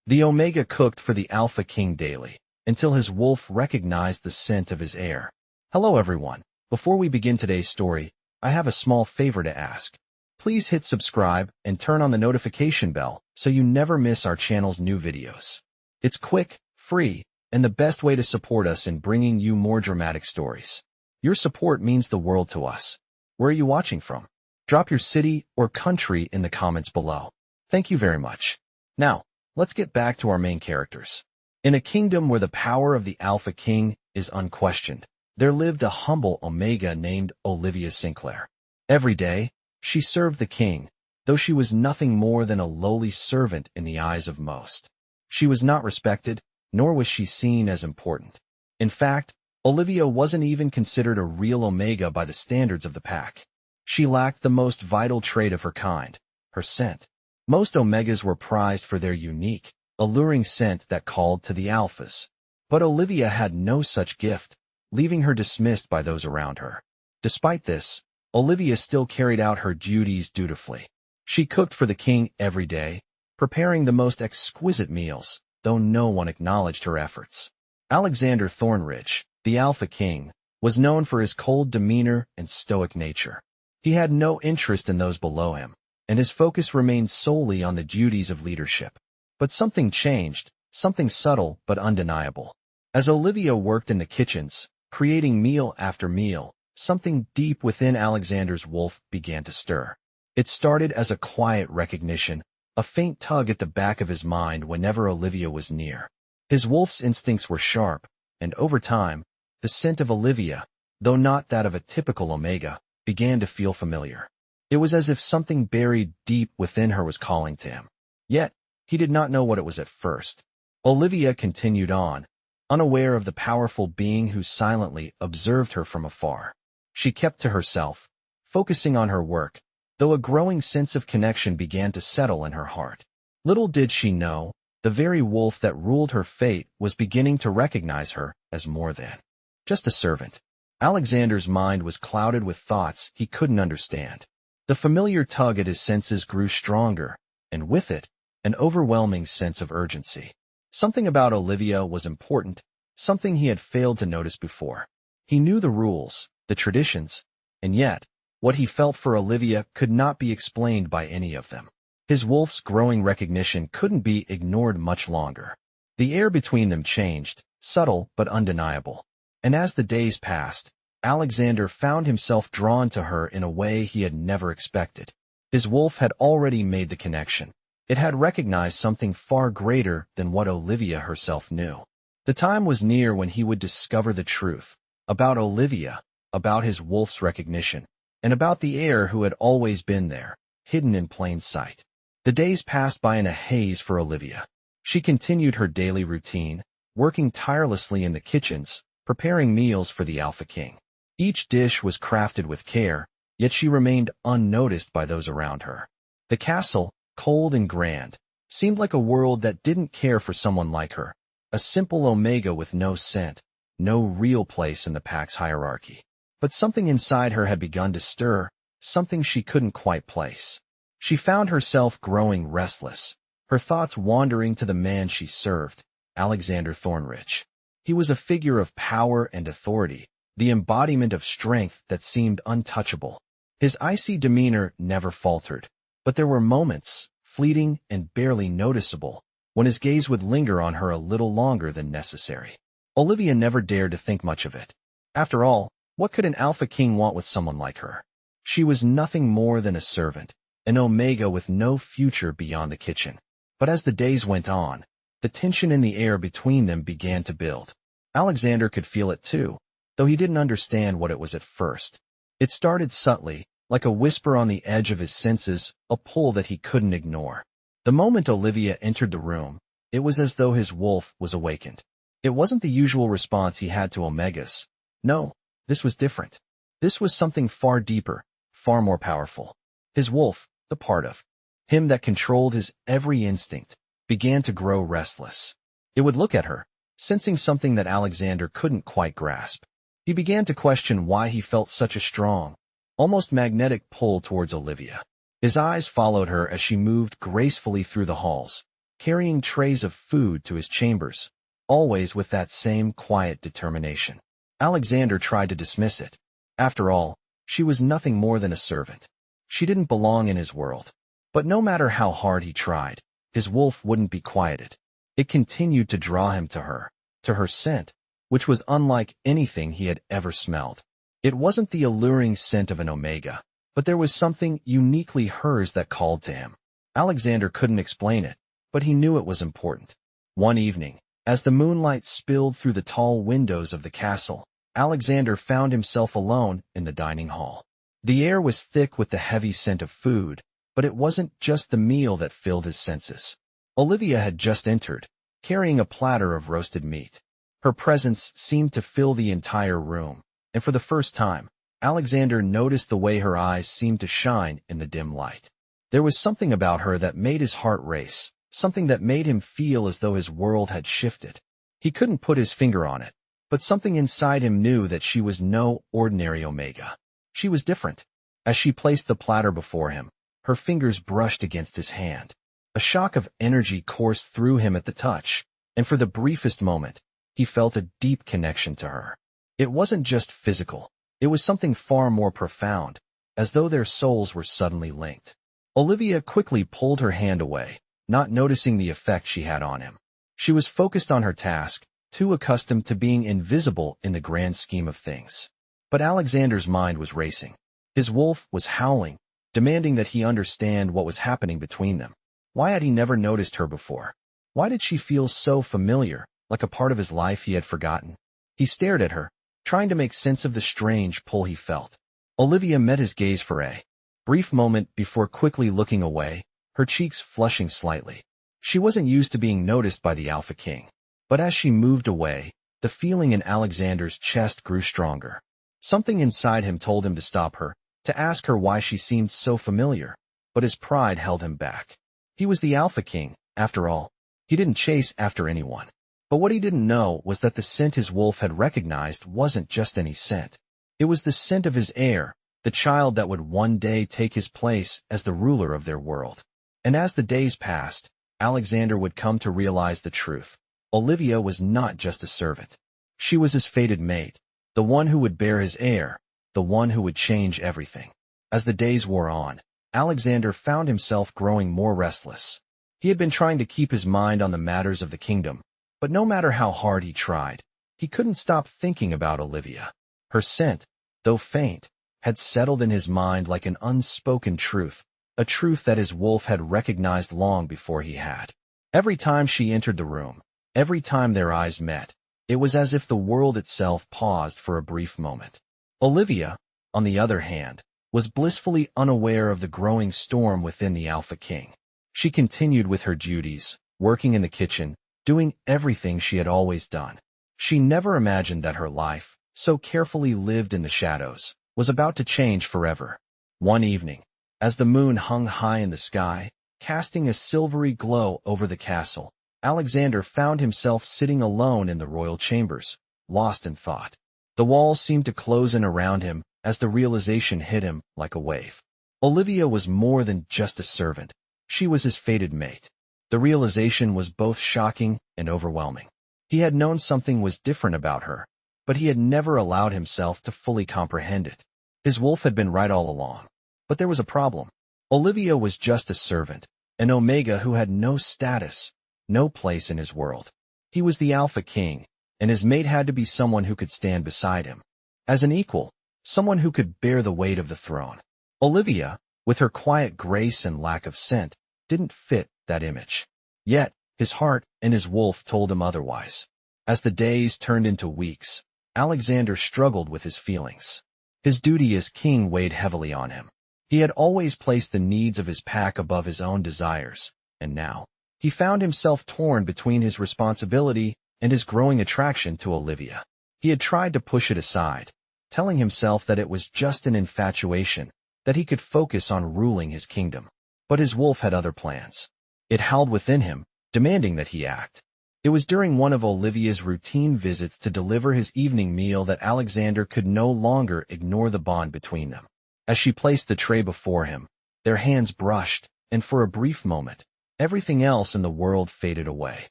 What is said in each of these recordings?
The Omega cooked for the Alpha King daily, until his wolf recognized the scent of his heir. Hello everyone. Before we begin today's story, I have a small favor to ask. Please hit subscribe and turn on the notification bell so you never miss our channel's new videos. It's quick, free, and the best way to support us in bringing you more dramatic stories. Your support means the world to us. Where are you watching from? Drop your city or country in the comments below. Thank you very much. Now, let's get back to our main characters. In a kingdom where the power of the Alpha King is unquestioned, there lived a humble Omega named Olivia Sinclair. Every day, she served the king, though she was nothing more than a lowly servant in the eyes of most. She was not respected, nor was she seen as important. In fact, Olivia wasn't even considered a real Omega by the standards of the pack. She lacked the most vital trait of her kind, her scent. Most Omegas were prized for their unique, alluring scent that called to the Alphas. But Olivia had no such gift, leaving her dismissed by those around her. Despite this, Olivia still carried out her duties dutifully. She cooked for the king every day, preparing the most exquisite meals, though no one acknowledged her efforts. Alexander Thornridge, the Alpha King, was known for his cold demeanor and stoic nature. He had no interest in those below him, and his focus remained solely on the duties of leadership. But something changed, something subtle but undeniable. As Olivia worked in the kitchens, creating meal after meal, something deep within Alexander's wolf began to stir. It started as a quiet recognition, a faint tug at the back of his mind whenever Olivia was near. His wolf's instincts were sharp, and over time, the scent of Olivia, though not that of a typical Omega, began to feel familiar. It was as if something buried deep within her was calling to him. Yet, he did not know what it was at first. Olivia continued on, unaware of the powerful being who silently observed her from afar. She kept to herself, focusing on her work, though a growing sense of connection began to settle in her heart. Little did she know, the very wolf that ruled her fate was beginning to recognize her as more than just a servant. Alexander's mind was clouded with thoughts he couldn't understand. The familiar tug at his senses grew stronger, and with it, an overwhelming sense of urgency. Something about Olivia was important, something he had failed to notice before. He knew the rules, the traditions, and yet, what he felt for Olivia could not be explained by any of them. His wolf's growing recognition couldn't be ignored much longer. The air between them changed, subtle but undeniable. And as the days passed, Alexander found himself drawn to her in a way he had never expected. His wolf had already made the connection. It had recognized something far greater than what Olivia herself knew. The time was near when he would discover the truth about Olivia, about his wolf's recognition, and about the heir who had always been there, hidden in plain sight. The days passed by in a haze for Olivia. She continued her daily routine, working tirelessly in the kitchens, preparing meals for the Alpha King. Each dish was crafted with care, yet she remained unnoticed by those around her. The castle, cold and grand, seemed like a world that didn't care for someone like her, a simple Omega with no scent, no real place in the pack's hierarchy. But something inside her had begun to stir, something she couldn't quite place. She found herself growing restless, her thoughts wandering to the man she served, Alexander Thornridge. He was a figure of power and authority, the embodiment of strength that seemed untouchable. His icy demeanor never faltered, but there were moments, fleeting and barely noticeable, when his gaze would linger on her a little longer than necessary. Olivia never dared to think much of it. After all, what could an Alpha King want with someone like her? She was nothing more than a servant, an Omega with no future beyond the kitchen. But as the days went on, the tension in the air between them began to build. Alexander could feel it too, though he didn't understand what it was at first. It started subtly, like a whisper on the edge of his senses, a pull that he couldn't ignore. The moment Olivia entered the room, it was as though his wolf was awakened. It wasn't the usual response he had to Omegas. No, this was different. This was something far deeper, far more powerful. His wolf, the part of him that controlled his every instinct, began to grow restless. It would look at her, sensing something that Alexander couldn't quite grasp. He began to question why he felt such a strong, almost magnetic pull towards Olivia. His eyes followed her as she moved gracefully through the halls, carrying trays of food to his chambers, always with that same quiet determination. Alexander tried to dismiss it. After all, she was nothing more than a servant. She didn't belong in his world. But no matter how hard he tried, his wolf wouldn't be quieted. It continued to draw him to her scent, which was unlike anything he had ever smelled. It wasn't the alluring scent of an omega, but there was something uniquely hers that called to him. Alexander couldn't explain it, but he knew it was important. One evening, as the moonlight spilled through the tall windows of the castle, Alexander found himself alone in the dining hall. The air was thick with the heavy scent of food, but it wasn't just the meal that filled his senses. Olivia had just entered, carrying a platter of roasted meat. Her presence seemed to fill the entire room, and for the first time, Alexander noticed the way her eyes seemed to shine in the dim light. There was something about her that made his heart race, something that made him feel as though his world had shifted. He couldn't put his finger on it, but something inside him knew that she was no ordinary omega. She was different. As she placed the platter before him, her fingers brushed against his hand. A shock of energy coursed through him at the touch, and for the briefest moment, he felt a deep connection to her. It wasn't just physical. It was something far more profound, as though their souls were suddenly linked. Olivia quickly pulled her hand away, not noticing the effect she had on him. She was focused on her task, too accustomed to being invisible in the grand scheme of things. But Alexander's mind was racing. His wolf was howling, demanding that he understand what was happening between them. Why had he never noticed her before? Why did she feel so familiar, like a part of his life he had forgotten? He stared at her, trying to make sense of the strange pull he felt. Olivia met his gaze for a brief moment before quickly looking away, her cheeks flushing slightly. She wasn't used to being noticed by the Alpha King. But as she moved away, the feeling in Alexander's chest grew stronger. Something inside him told him to stop her, to ask her why she seemed so familiar, but his pride held him back. He was the Alpha King, after all. He didn't chase after anyone. But what he didn't know was that the scent his wolf had recognized wasn't just any scent. It was the scent of his heir, the child that would one day take his place as the ruler of their world. And as the days passed, Alexander would come to realize the truth. Olivia was not just a servant. She was his fated mate, the one who would bear his heir, the one who would change everything. As the days wore on, Alexander found himself growing more restless. He had been trying to keep his mind on the matters of the kingdom, but no matter how hard he tried, he couldn't stop thinking about Olivia. Her scent, though faint, had settled in his mind like an unspoken truth, a truth that his wolf had recognized long before he had. Every time she entered the room, every time their eyes met, it was as if the world itself paused for a brief moment. Olivia, on the other hand, was blissfully unaware of the growing storm within the Alpha King. She continued with her duties, working in the kitchen, doing everything she had always done. She never imagined that her life, so carefully lived in the shadows, was about to change forever. One evening, as the moon hung high in the sky, casting a silvery glow over the castle, Alexander found himself sitting alone in the royal chambers, lost in thought. The walls seemed to close in around him as the realization hit him like a wave. Olivia was more than just a servant. She was his fated mate. The realization was both shocking and overwhelming. He had known something was different about her, but he had never allowed himself to fully comprehend it. His wolf had been right all along. But there was a problem. Olivia was just a servant, an omega who had no status, no place in his world. He was the Alpha King, and his mate had to be someone who could stand beside him. As an equal, someone who could bear the weight of the throne. Olivia, with her quiet grace and lack of scent, didn't fit that image. Yet, his heart and his wolf told him otherwise. As the days turned into weeks, Alexander struggled with his feelings. His duty as king weighed heavily on him. He had always placed the needs of his pack above his own desires, and now, he found himself torn between his responsibility and his growing attraction to Olivia. He had tried to push it aside, telling himself that it was just an infatuation, that he could focus on ruling his kingdom. But his wolf had other plans. It howled within him, demanding that he act. It was during one of Olivia's routine visits to deliver his evening meal that Alexander could no longer ignore the bond between them. As she placed the tray before him, their hands brushed, and for a brief moment, Everything else in the world faded away.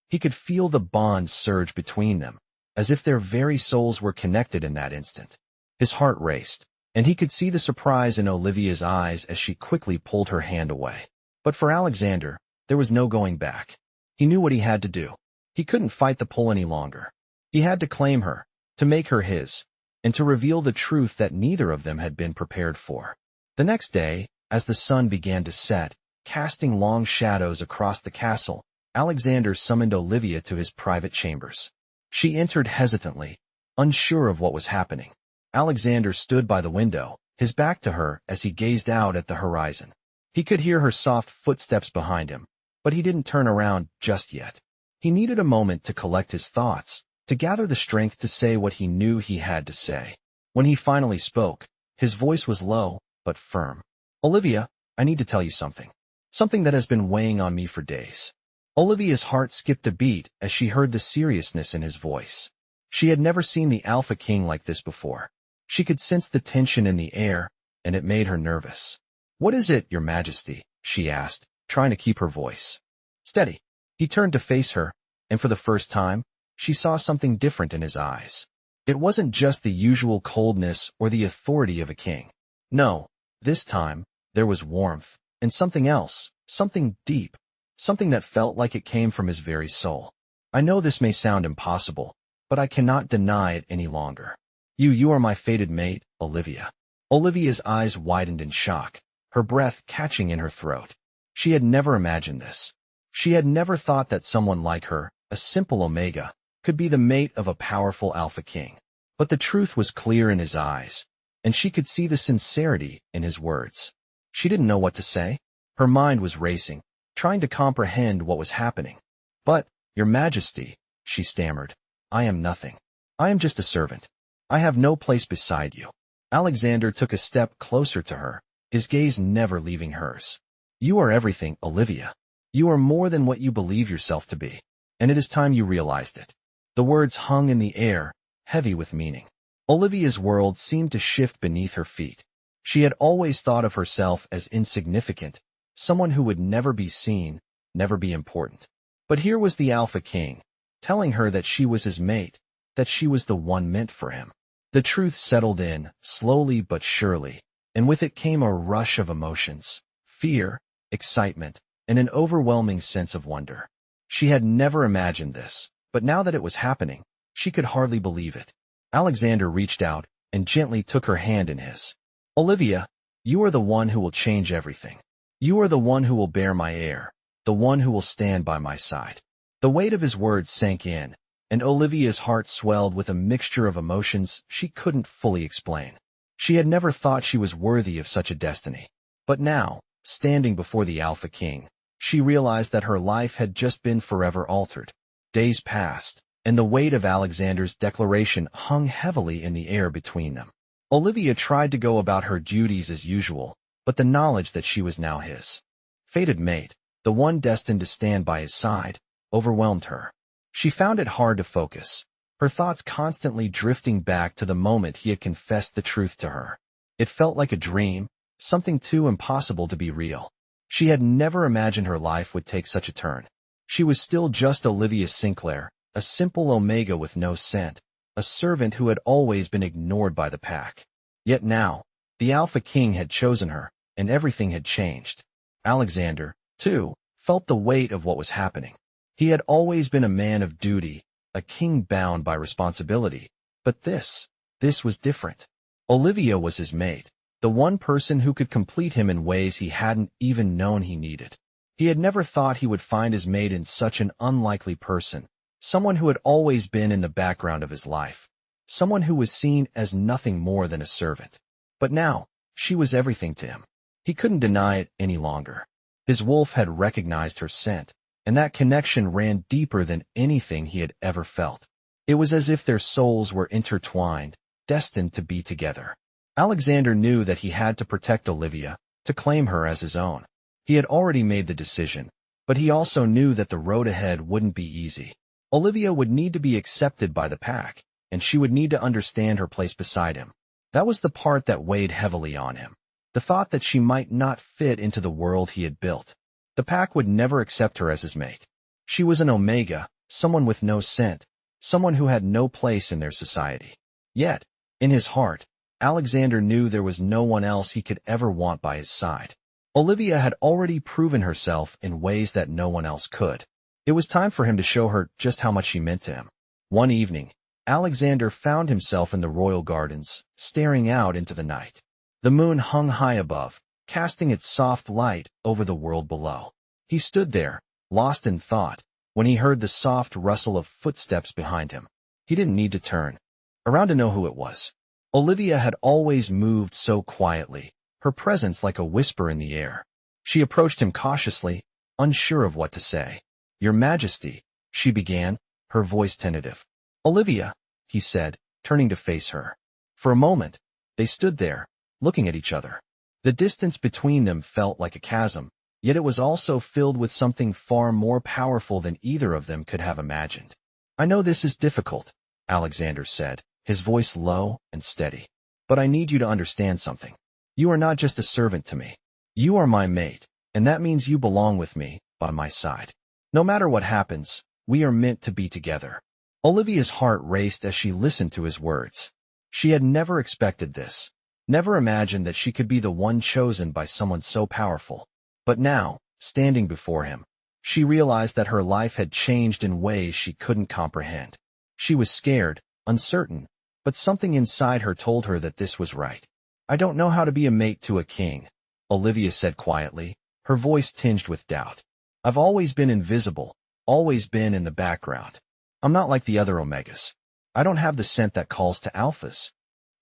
He could feel the bond surge between them, as if their very souls were connected in that instant. His heart raced, and he could see the surprise in Olivia's eyes as she quickly pulled her hand away. But for Alexander, there was no going back. He knew what he had to do. He couldn't fight the pull any longer. He had to claim her, to make her his, and to reveal the truth that neither of them had been prepared for. The next day, as the sun began to set, casting long shadows across the castle, Alexander summoned Olivia to his private chambers. She entered hesitantly, unsure of what was happening. Alexander stood by the window, his back to her as he gazed out at the horizon. He could hear her soft footsteps behind him, but he didn't turn around just yet. He needed a moment to collect his thoughts, to gather the strength to say what he knew he had to say. When he finally spoke, his voice was low, but firm. "Olivia, I need to tell you something. Something that has been weighing on me for days." Olivia's heart skipped a beat as she heard the seriousness in his voice. She had never seen the Alpha King like this before. She could sense the tension in the air, and it made her nervous. "What is it, Your Majesty?" she asked, trying to keep her voice steady. He turned to face her, and for the first time, she saw something different in his eyes. It wasn't just the usual coldness or the authority of a king. No, this time, there was warmth, and something else, something deep, something that felt like it came from his very soul. "I know this may sound impossible, but I cannot deny it any longer. You are my fated mate, Olivia." Olivia's eyes widened in shock, her breath catching in her throat. She had never imagined this. She had never thought that someone like her, a simple Omega, could be the mate of a powerful Alpha King. But the truth was clear in his eyes, and she could see the sincerity in his words. She didn't know what to say. Her mind was racing, trying to comprehend what was happening. "But, Your Majesty," she stammered, "I am nothing. I am just a servant. I have no place beside you." Alexander took a step closer to her, his gaze never leaving hers. "You are everything, Olivia. You are more than what you believe yourself to be, and it is time you realized it." The words hung in the air, heavy with meaning. Olivia's world seemed to shift beneath her feet. She had always thought of herself as insignificant, someone who would never be seen, never be important. But here was the Alpha King, telling her that she was his mate, that she was the one meant for him. The truth settled in, slowly but surely, and with it came a rush of emotions, fear, excitement, and an overwhelming sense of wonder. She had never imagined this, but now that it was happening, she could hardly believe it. Alexander reached out and gently took her hand in his. "Olivia, you are the one who will change everything. You are the one who will bear my heir, the one who will stand by my side." The weight of his words sank in, and Olivia's heart swelled with a mixture of emotions she couldn't fully explain. She had never thought she was worthy of such a destiny. But now, standing before the Alpha King, she realized that her life had just been forever altered. Days passed, and the weight of Alexander's declaration hung heavily in the air between them. Olivia tried to go about her duties as usual, but the knowledge that she was now his fated mate, the one destined to stand by his side, overwhelmed her. She found it hard to focus, her thoughts constantly drifting back to the moment he had confessed the truth to her. It felt like a dream, something too impossible to be real. She had never imagined her life would take such a turn. She was still just Olivia Sinclair, a simple Omega with no scent, a servant who had always been ignored by the pack. Yet now, the Alpha King had chosen her, and everything had changed. Alexander, too, felt the weight of what was happening. He had always been a man of duty, a king bound by responsibility, but this was different. Olivia was his mate, the one person who could complete him in ways he hadn't even known he needed. He had never thought he would find his mate in such an unlikely person, someone who had always been in the background of his life, someone who was seen as nothing more than a servant. But now, she was everything to him. He couldn't deny it any longer. His wolf had recognized her scent, and that connection ran deeper than anything he had ever felt. It was as if their souls were intertwined, destined to be together. Alexander knew that he had to protect Olivia, to claim her as his own. He had already made the decision, but he also knew that the road ahead wouldn't be easy. Olivia would need to be accepted by the pack, and she would need to understand her place beside him. That was the part that weighed heavily on him, the thought that she might not fit into the world he had built. The pack would never accept her as his mate. She was an Omega, someone with no scent, someone who had no place in their society. Yet, in his heart, Alexander knew there was no one else he could ever want by his side. Olivia had already proven herself in ways that no one else could. It was time for him to show her just how much she meant to him. One evening, Alexander found himself in the royal gardens, staring out into the night. The moon hung high above, casting its soft light over the world below. He stood there, lost in thought, when he heard the soft rustle of footsteps behind him. He didn't need to turn around to know who it was. Olivia had always moved so quietly, her presence like a whisper in the air. She approached him cautiously, unsure of what to say. "Your Majesty," she began, her voice tentative. "Olivia," he said, turning to face her. For a moment, they stood there, looking at each other. The distance between them felt like a chasm, yet it was also filled with something far more powerful than either of them could have imagined. "I know this is difficult," Alexander said, his voice low and steady. "But I need you to understand something. You are not just a servant to me. You are my mate, and that means you belong with me, by my side. No matter what happens, we are meant to be together." Olivia's heart raced as she listened to his words. She had never expected this, never imagined that she could be the one chosen by someone so powerful. But now, standing before him, she realized that her life had changed in ways she couldn't comprehend. She was scared, uncertain, but something inside her told her that this was right. "I don't know how to be a mate to a king," Olivia said quietly, her voice tinged with doubt. "I've always been invisible, always been in the background. I'm not like the other Omegas. I don't have the scent that calls to alphas."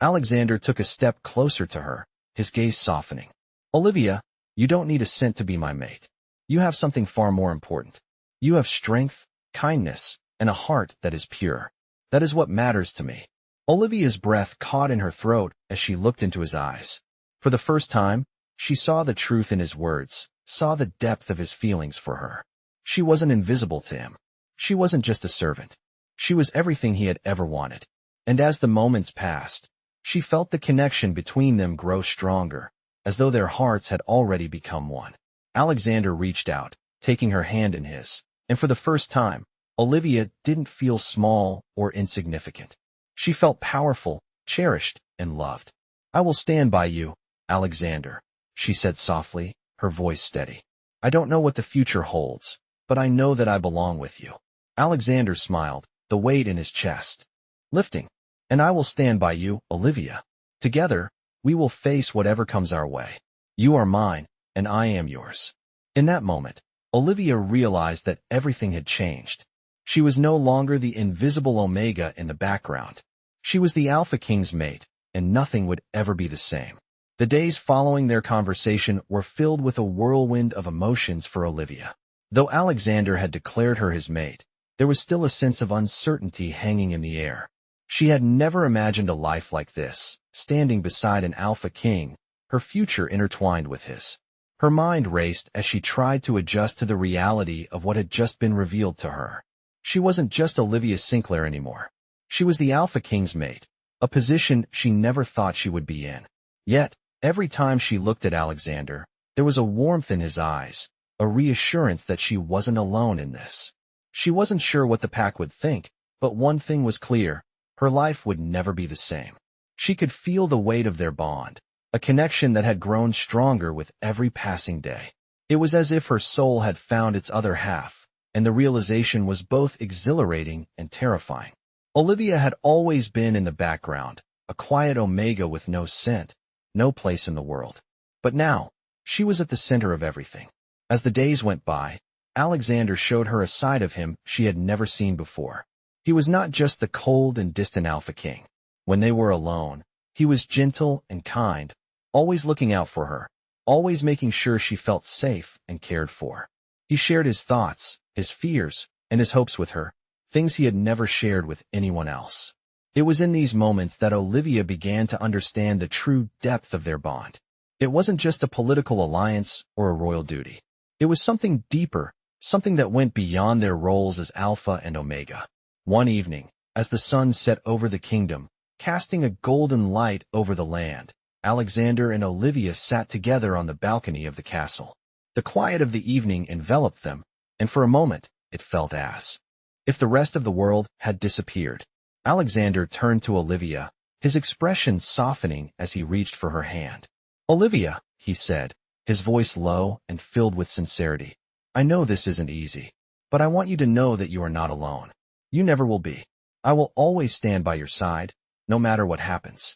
Alexander took a step closer to her, his gaze softening. "Olivia, you don't need a scent to be my mate. You have something far more important. You have strength, kindness, and a heart that is pure. That is what matters to me." Olivia's breath caught in her throat as she looked into his eyes. For the first time, she saw the truth in his words, saw the depth of his feelings for her. She wasn't invisible to him. She wasn't just a servant. She was everything he had ever wanted. And as the moments passed, she felt the connection between them grow stronger, as though their hearts had already become one. Alexander reached out, taking her hand in his, and for the first time, Olivia didn't feel small or insignificant. She felt powerful, cherished, and loved. "I will stand by you, Alexander," she said softly, her voice steady. "I don't know what the future holds, but I know that I belong with you." Alexander smiled, the weight in his chest lifting. "And I will stand by you, Olivia. Together, we will face whatever comes our way. You are mine, and I am yours." In that moment, Olivia realized that everything had changed. She was no longer the invisible Omega in the background. She was the Alpha King's mate, and nothing would ever be the same. The days following their conversation were filled with a whirlwind of emotions for Olivia. Though Alexander had declared her his mate, there was still a sense of uncertainty hanging in the air. She had never imagined a life like this, standing beside an Alpha King, her future intertwined with his. Her mind raced as she tried to adjust to the reality of what had just been revealed to her. She wasn't just Olivia Sinclair anymore. She was the Alpha King's mate, a position she never thought she would be in. Yet, every time she looked at Alexander, there was a warmth in his eyes, a reassurance that she wasn't alone in this. She wasn't sure what the pack would think, but one thing was clear: her life would never be the same. She could feel the weight of their bond, a connection that had grown stronger with every passing day. It was as if her soul had found its other half, and the realization was both exhilarating and terrifying. Olivia had always been in the background, a quiet Omega with no scent, no place in the world. But now, she was at the center of everything. As the days went by, Alexander showed her a side of him she had never seen before. He was not just the cold and distant Alpha King. When they were alone, he was gentle and kind, always looking out for her, always making sure she felt safe and cared for. He shared his thoughts, his fears, and his hopes with her, things he had never shared with anyone else. It was in these moments that Olivia began to understand the true depth of their bond. It wasn't just a political alliance or a royal duty. It was something deeper, something that went beyond their roles as Alpha and Omega. One evening, as the sun set over the kingdom, casting a golden light over the land, Alexander and Olivia sat together on the balcony of the castle. The quiet of the evening enveloped them, and for a moment it felt as if the rest of the world had disappeared. Alexander turned to Olivia, his expression softening as he reached for her hand. "Olivia," he said, his voice low and filled with sincerity. "I know this isn't easy, but I want you to know that you are not alone. You never will be. I will always stand by your side, no matter what happens."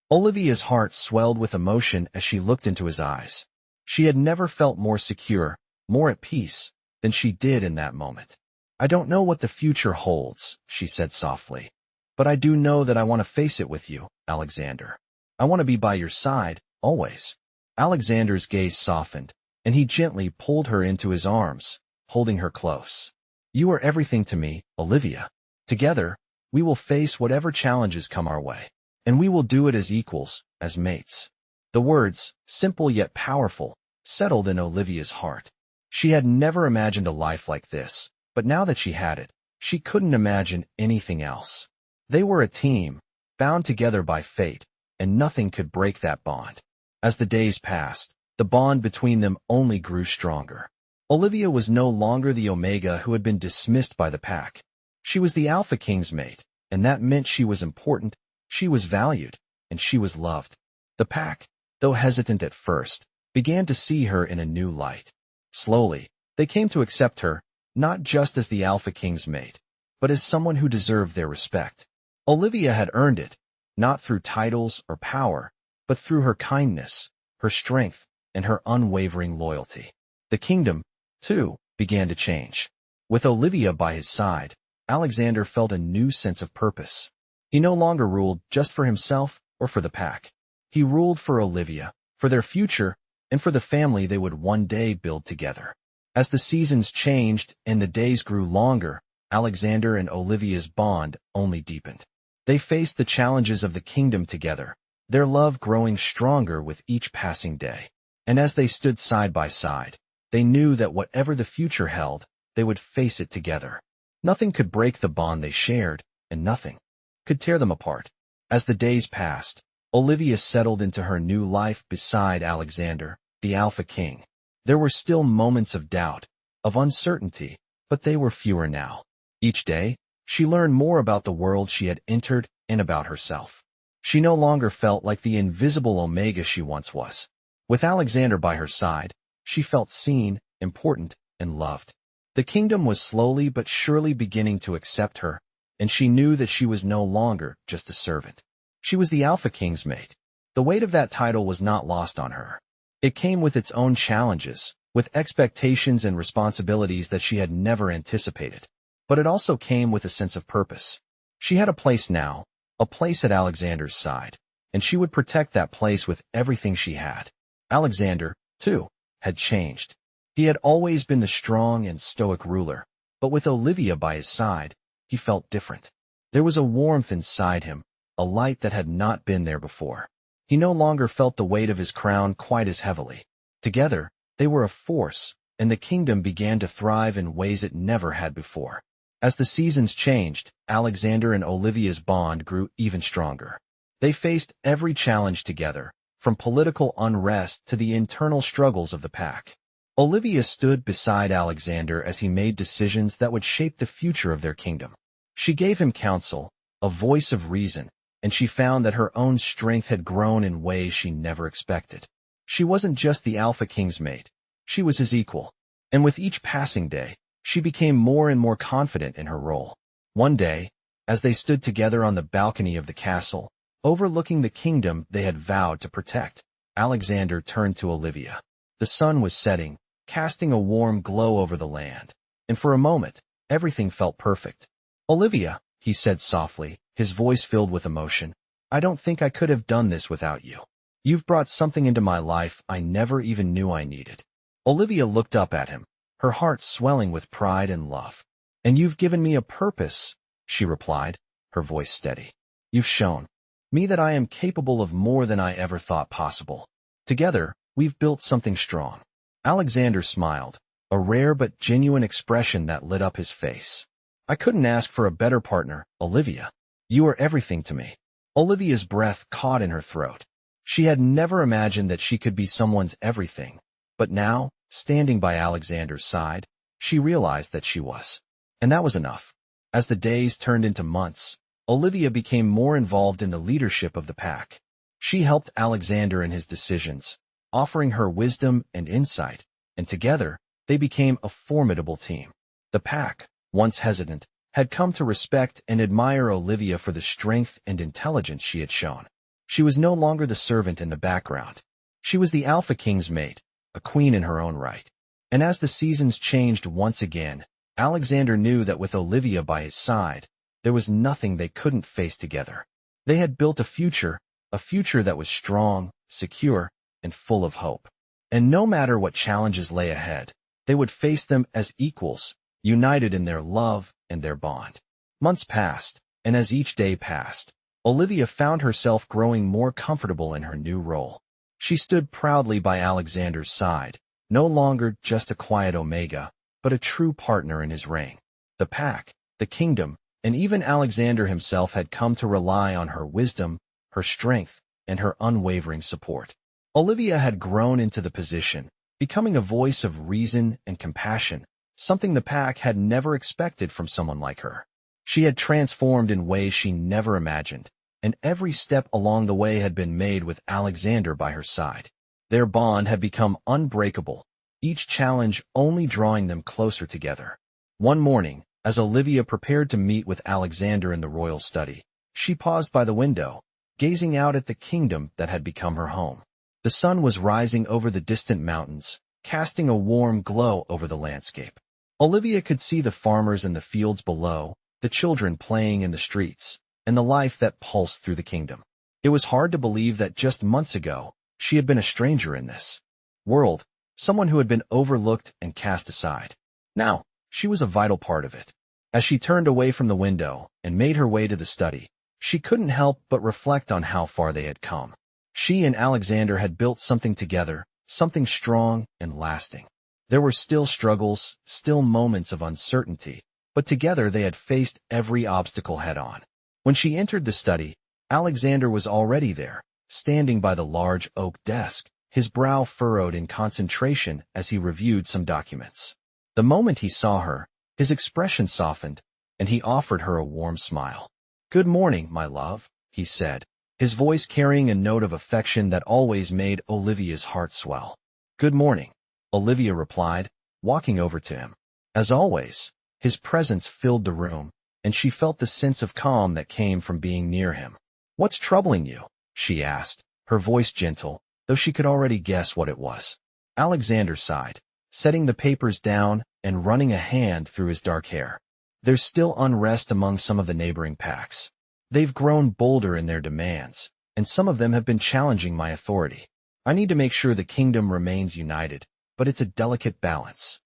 Olivia's heart swelled with emotion as she looked into his eyes. She had never felt more secure, more at peace, than she did in that moment. "I don't know what the future holds," she said softly, "but I do know that I want to face it with you, Alexander. I want to be by your side, always." Alexander's gaze softened, and he gently pulled her into his arms, holding her close. "You are everything to me, Olivia. Together, we will face whatever challenges come our way, and we will do it as equals, as mates." The words, simple yet powerful, settled in Olivia's heart. She had never imagined a life like this, but now that she had it, she couldn't imagine anything else. They were a team, bound together by fate, and nothing could break that bond. As the days passed, the bond between them only grew stronger. Olivia was no longer the Omega who had been dismissed by the pack. She was the Alpha King's mate, and that meant she was important, she was valued, and she was loved. The pack, though hesitant at first, began to see her in a new light. Slowly, they came to accept her, not just as the Alpha King's mate, but as someone who deserved their respect. Olivia had earned it, not through titles or power, but through her kindness, her strength, and her unwavering loyalty. The kingdom, too, began to change. With Olivia by his side, Alexander felt a new sense of purpose. He no longer ruled just for himself or for the pack. He ruled for Olivia, for their future, and for the family they would one day build together. As the seasons changed and the days grew longer, Alexander and Olivia's bond only deepened. They faced the challenges of the kingdom together, their love growing stronger with each passing day. And as they stood side by side, they knew that whatever the future held, they would face it together. Nothing could break the bond they shared, and nothing could tear them apart. As the days passed, Olivia settled into her new life beside Alexander, the Alpha King. There were still moments of doubt, of uncertainty, but they were fewer now. Each day, she learned more about the world she had entered and about herself. She no longer felt like the invisible Omega she once was. With Alexander by her side, she felt seen, important, and loved. The kingdom was slowly but surely beginning to accept her, and she knew that she was no longer just a servant. She was the Alpha King's mate. The weight of that title was not lost on her. It came with its own challenges, with expectations and responsibilities that she had never anticipated. But it also came with a sense of purpose. She had a place now, a place at Alexander's side, and she would protect that place with everything she had. Alexander, too, had changed. He had always been the strong and stoic ruler, but with Olivia by his side, he felt different. There was a warmth inside him, a light that had not been there before. He no longer felt the weight of his crown quite as heavily. Together, they were a force, and the kingdom began to thrive in ways it never had before. As the seasons changed, Alexander and Olivia's bond grew even stronger. They faced every challenge together, from political unrest to the internal struggles of the pack. Olivia stood beside Alexander as he made decisions that would shape the future of their kingdom. She gave him counsel, a voice of reason, and she found that her own strength had grown in ways she never expected. She wasn't just the Alpha King's mate, she was his equal, and with each passing day, she became more and more confident in her role. One day, as they stood together on the balcony of the castle, overlooking the kingdom they had vowed to protect, Alexander turned to Olivia. The sun was setting, casting a warm glow over the land, and for a moment, everything felt perfect. "Olivia," he said softly, his voice filled with emotion, "I don't think I could have done this without you. You've brought something into my life I never even knew I needed." Olivia looked up at him, her heart swelling with pride and love. "And you've given me a purpose," she replied, her voice steady. "You've shown me that I am capable of more than I ever thought possible. Together, we've built something strong." Alexander smiled, a rare but genuine expression that lit up his face. "I couldn't ask for a better partner, Olivia. You are everything to me." Olivia's breath caught in her throat. She had never imagined that she could be someone's everything, but now, standing by Alexander's side, she realized that she was. And that was enough. As the days turned into months, Olivia became more involved in the leadership of the pack. She helped Alexander in his decisions, offering her wisdom and insight, and together, they became a formidable team. The pack, once hesitant, had come to respect and admire Olivia for the strength and intelligence she had shown. She was no longer the servant in the background. She was the Alpha King's mate, a queen in her own right. And as the seasons changed once again, Alexander knew that with Olivia by his side, there was nothing they couldn't face together. They had built a future that was strong, secure, and full of hope. And no matter what challenges lay ahead, they would face them as equals, united in their love and their bond. Months passed, and as each day passed, Olivia found herself growing more comfortable in her new role. She stood proudly by Alexander's side, no longer just a quiet Omega, but a true partner in his reign. The pack, the kingdom, and even Alexander himself had come to rely on her wisdom, her strength, and her unwavering support. Olivia had grown into the position, becoming a voice of reason and compassion, something the pack had never expected from someone like her. She had transformed in ways she never imagined, and every step along the way had been made with Alexander by her side. Their bond had become unbreakable, each challenge only drawing them closer together. One morning, as Olivia prepared to meet with Alexander in the royal study, she paused by the window, gazing out at the kingdom that had become her home. The sun was rising over the distant mountains, casting a warm glow over the landscape. Olivia could see the farmers in the fields below, the children playing in the streets, and the life that pulsed through the kingdom. It was hard to believe that just months ago, she had been a stranger in this world, someone who had been overlooked and cast aside. Now, she was a vital part of it. As she turned away from the window and made her way to the study, she couldn't help but reflect on how far they had come. She and Alexander had built something together, something strong and lasting. There were still struggles, still moments of uncertainty, but together they had faced every obstacle head-on. When she entered the study, Alexander was already there, standing by the large oak desk, his brow furrowed in concentration as he reviewed some documents. The moment he saw her, his expression softened, and he offered her a warm smile. "Good morning, my love," he said, his voice carrying a note of affection that always made Olivia's heart swell. "Good morning," Olivia replied, walking over to him. As always, his presence filled the room, and she felt the sense of calm that came from being near him. "What's troubling you?" she asked, her voice gentle, though she could already guess what it was. Alexander sighed, setting the papers down and running a hand through his dark hair. "There's still unrest among some of the neighboring packs. They've grown bolder in their demands, and some of them have been challenging my authority. I need to make sure the kingdom remains united, but it's a delicate balance."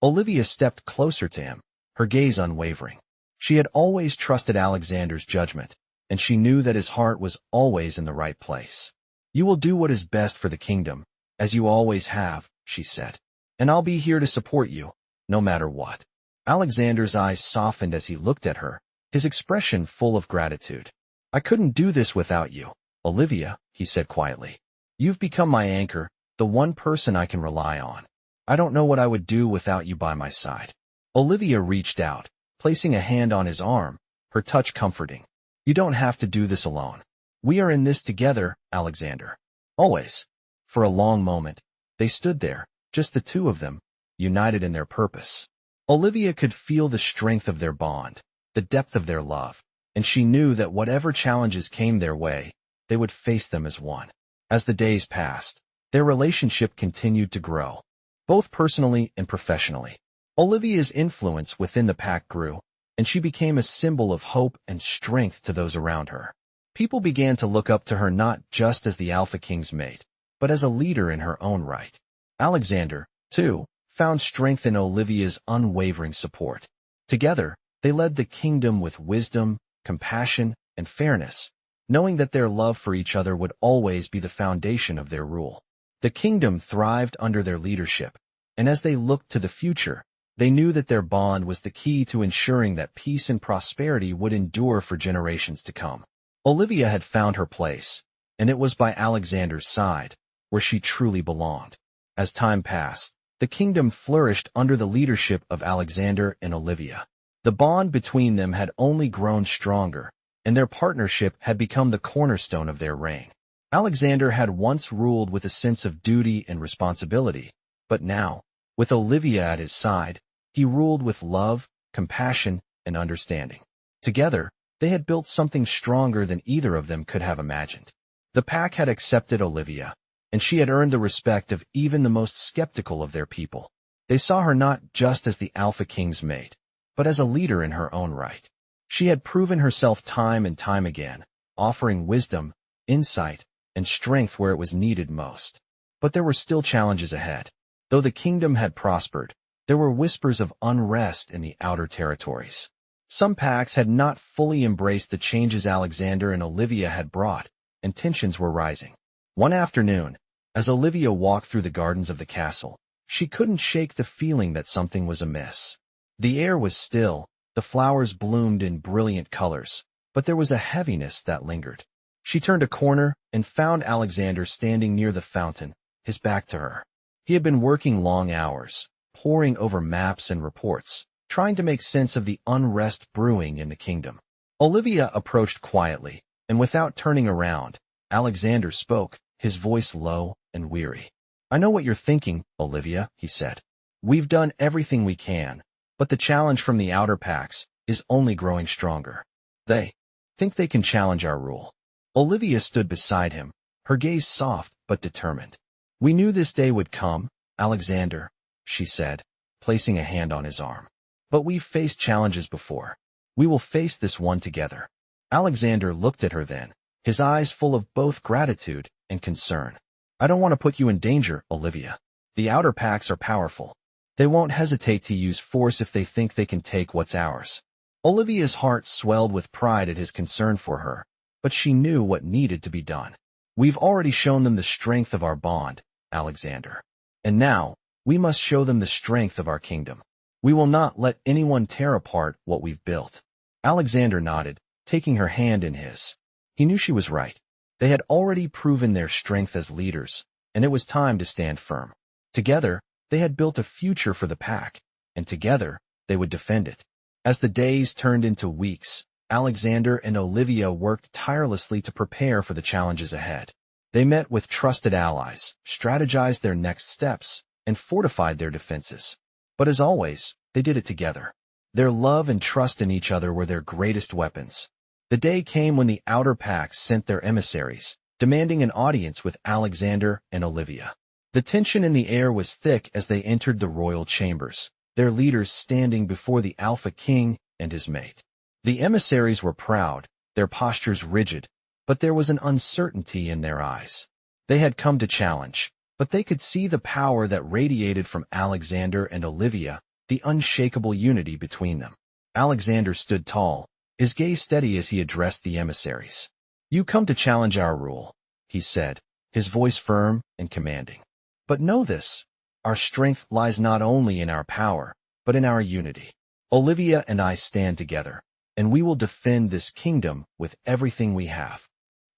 Olivia stepped closer to him, her gaze unwavering. She had always trusted Alexander's judgment, and she knew that his heart was always in the right place. "You will do what is best for the kingdom, as you always have," she said. "And I'll be here to support you, no matter what." Alexander's eyes softened as he looked at her, his expression full of gratitude. "I couldn't do this without you, Olivia," he said quietly. "You've become my anchor, the one person I can rely on. I don't know what I would do without you by my side." Olivia reached out, placing a hand on his arm, her touch comforting. "You don't have to do this alone. We are in this together, Alexander. Always." For a long moment, they stood there, just the two of them, united in their purpose. Olivia could feel the strength of their bond, the depth of their love, and she knew that whatever challenges came their way, they would face them as one. As the days passed, their relationship continued to grow, both personally and professionally. Olivia's influence within the pack grew, and she became a symbol of hope and strength to those around her. People began to look up to her not just as the Alpha King's mate, but as a leader in her own right. Alexander, too, found strength in Olivia's unwavering support. Together, they led the kingdom with wisdom, compassion, and fairness, knowing that their love for each other would always be the foundation of their rule. The kingdom thrived under their leadership, and as they looked to the future, they knew that their bond was the key to ensuring that peace and prosperity would endure for generations to come. Olivia had found her place, and it was by Alexander's side, where she truly belonged. As time passed, The kingdom flourished under the leadership of Alexander and Olivia. The bond between them had only grown stronger, and their partnership had become the cornerstone of their reign. Alexander had once ruled with a sense of duty and responsibility, but now, with Olivia at his side, he ruled with love, compassion, and understanding. Together, they had built something stronger than either of them could have imagined. The pack had accepted Olivia, and she had earned the respect of even the most skeptical of their people. They saw her not just as the Alpha King's mate, but as a leader in her own right. She had proven herself time and time again, offering wisdom, insight, and strength where it was needed most. But there were still challenges ahead. Though the kingdom had prospered, there were whispers of unrest in the outer territories. Some packs had not fully embraced the changes Alexander and Olivia had brought, and tensions were rising. One afternoon, as Olivia walked through the gardens of the castle, she couldn't shake the feeling that something was amiss. The air was still, the flowers bloomed in brilliant colors, but there was a heaviness that lingered. She turned a corner and found Alexander standing near the fountain, his back to her. He had been working long hours, poring over maps and reports, trying to make sense of the unrest brewing in the kingdom. Olivia approached quietly, and without turning around, Alexander spoke, his voice low and weary. "I know what you're thinking, Olivia," he said. "We've done everything we can, but the challenge from the outer packs is only growing stronger. They think they can challenge our rule." Olivia stood beside him, her gaze soft but determined. "We knew this day would come, Alexander," she said, placing a hand on his arm. "But we've faced challenges before. We will face this one together." Alexander looked at her then, his eyes full of both gratitude and concern. "I don't want to put you in danger, Olivia. The outer packs are powerful. They won't hesitate to use force if they think they can take what's ours." Olivia's heart swelled with pride at his concern for her, but she knew what needed to be done. "We've already shown them the strength of our bond, Alexander. And now, we must show them the strength of our kingdom. We will not let anyone tear apart what we've built." Alexander nodded, taking her hand in his. He knew she was right. They had already proven their strength as leaders, and it was time to stand firm. Together, they had built a future for the pack, and together, they would defend it. As the days turned into weeks, Alexander and Olivia worked tirelessly to prepare for the challenges ahead. They met with trusted allies, strategized their next steps, and fortified their defenses. But as always, they did it together. Their love and trust in each other were their greatest weapons. The day came when the outer packs sent their emissaries, demanding an audience with Alexander and Olivia. The tension in the air was thick as they entered the royal chambers, their leaders standing before the Alpha King and his mate. The emissaries were proud, their postures rigid, but there was an uncertainty in their eyes. They had come to challenge, but they could see the power that radiated from Alexander and Olivia, the unshakable unity between them. Alexander stood tall, his gaze steady as he addressed the emissaries. "You come to challenge our rule," he said, his voice firm and commanding. "But know this, our strength lies not only in our power, but in our unity. Olivia and I stand together, and we will defend this kingdom with everything we have."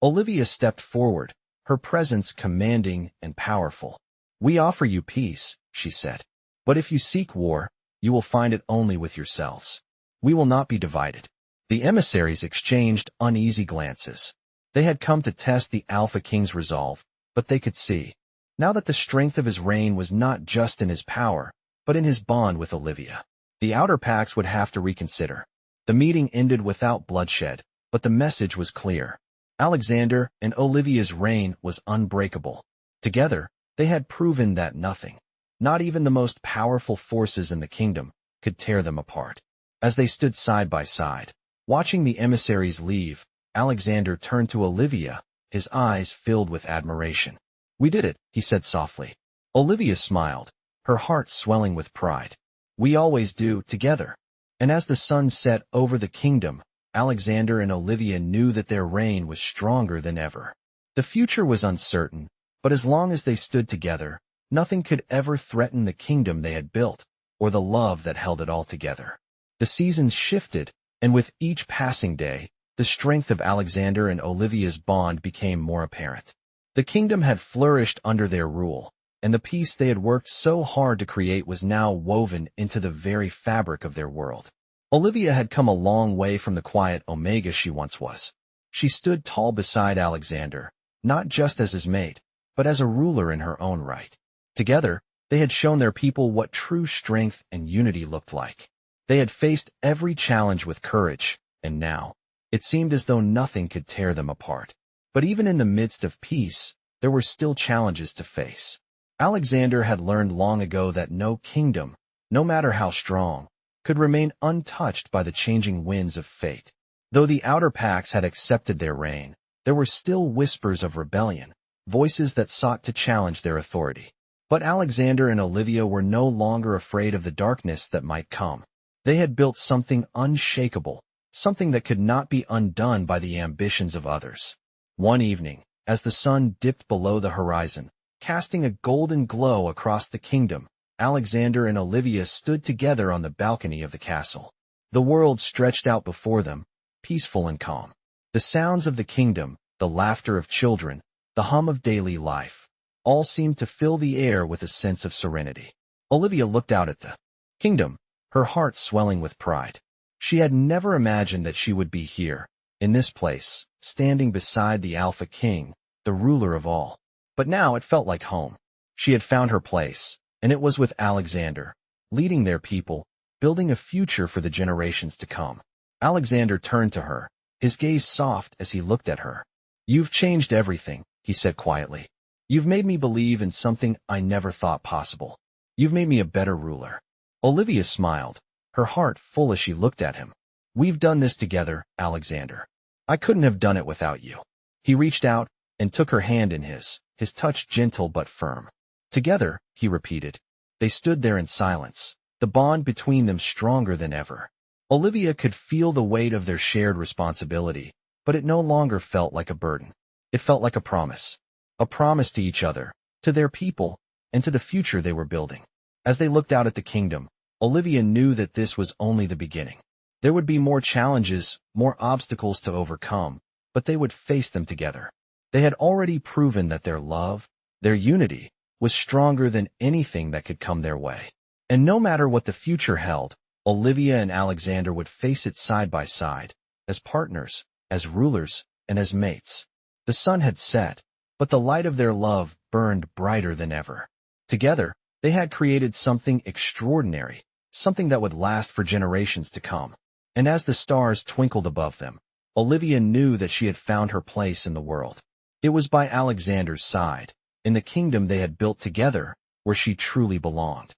Olivia stepped forward, her presence commanding and powerful. "We offer you peace," she said. "But if you seek war, you will find it only with yourselves. We will not be divided." The emissaries exchanged uneasy glances. They had come to test the Alpha King's resolve, but they could see, now that the strength of his reign was not just in his power, but in his bond with Olivia. The outer packs would have to reconsider. The meeting ended without bloodshed, but the message was clear. Alexander and Olivia's reign was unbreakable. Together, they had proven that nothing, not even the most powerful forces in the kingdom, could tear them apart. As they stood side by side, watching the emissaries leave, Alexander turned to Olivia, his eyes filled with admiration. "We did it," he said softly. Olivia smiled, her heart swelling with pride. "We always do, together." And as the sun set over the kingdom, Alexander and Olivia knew that their reign was stronger than ever. The future was uncertain, but as long as they stood together, nothing could ever threaten the kingdom they had built, or the love that held it all together. The seasons shifted, and with each passing day, the strength of Alexander and Olivia's bond became more apparent. The kingdom had flourished under their rule, and the peace they had worked so hard to create was now woven into the very fabric of their world. Olivia had come a long way from the quiet Omega she once was. She stood tall beside Alexander, not just as his mate, but as a ruler in her own right. Together, they had shown their people what true strength and unity looked like. They had faced every challenge with courage, and now, it seemed as though nothing could tear them apart. But even in the midst of peace, there were still challenges to face. Alexander had learned long ago that no kingdom, no matter how strong, could remain untouched by the changing winds of fate. Though the outer pacts had accepted their reign, there were still whispers of rebellion, voices that sought to challenge their authority. But Alexander and Olivia were no longer afraid of the darkness that might come. They had built something unshakable, something that could not be undone by the ambitions of others. One evening, as the sun dipped below the horizon, casting a golden glow across the kingdom, Alexander and Olivia stood together on the balcony of the castle. The world stretched out before them, peaceful and calm. The sounds of the kingdom, the laughter of children, the hum of daily life, all seemed to fill the air with a sense of serenity. Olivia looked out at the kingdom, her heart swelling with pride. She had never imagined that she would be here, in this place, standing beside the Alpha King, the ruler of all. But now it felt like home. She had found her place, and it was with Alexander, leading their people, building a future for the generations to come. Alexander turned to her, his gaze soft as he looked at her. "You've changed everything," he said quietly. "You've made me believe in something I never thought possible. You've made me a better ruler." Olivia smiled, her heart full as she looked at him. "We've done this together, Alexander. I couldn't have done it without you." He reached out and took her hand in his touch gentle but firm. "Together," he repeated. They stood there in silence, the bond between them stronger than ever. Olivia could feel the weight of their shared responsibility, but it no longer felt like a burden. It felt like a promise to each other, to their people, and to the future they were building. As they looked out at the kingdom, Olivia knew that this was only the beginning. There would be more challenges, more obstacles to overcome, but they would face them together. They had already proven that their love, their unity, was stronger than anything that could come their way. And no matter what the future held, Olivia and Alexander would face it side by side, as partners, as rulers, and as mates. The sun had set, but the light of their love burned brighter than ever. Together, they had created something extraordinary, something that would last for generations to come. And as the stars twinkled above them, Olivia knew that she had found her place in the world. It was by Alexander's side, in the kingdom they had built together, where she truly belonged.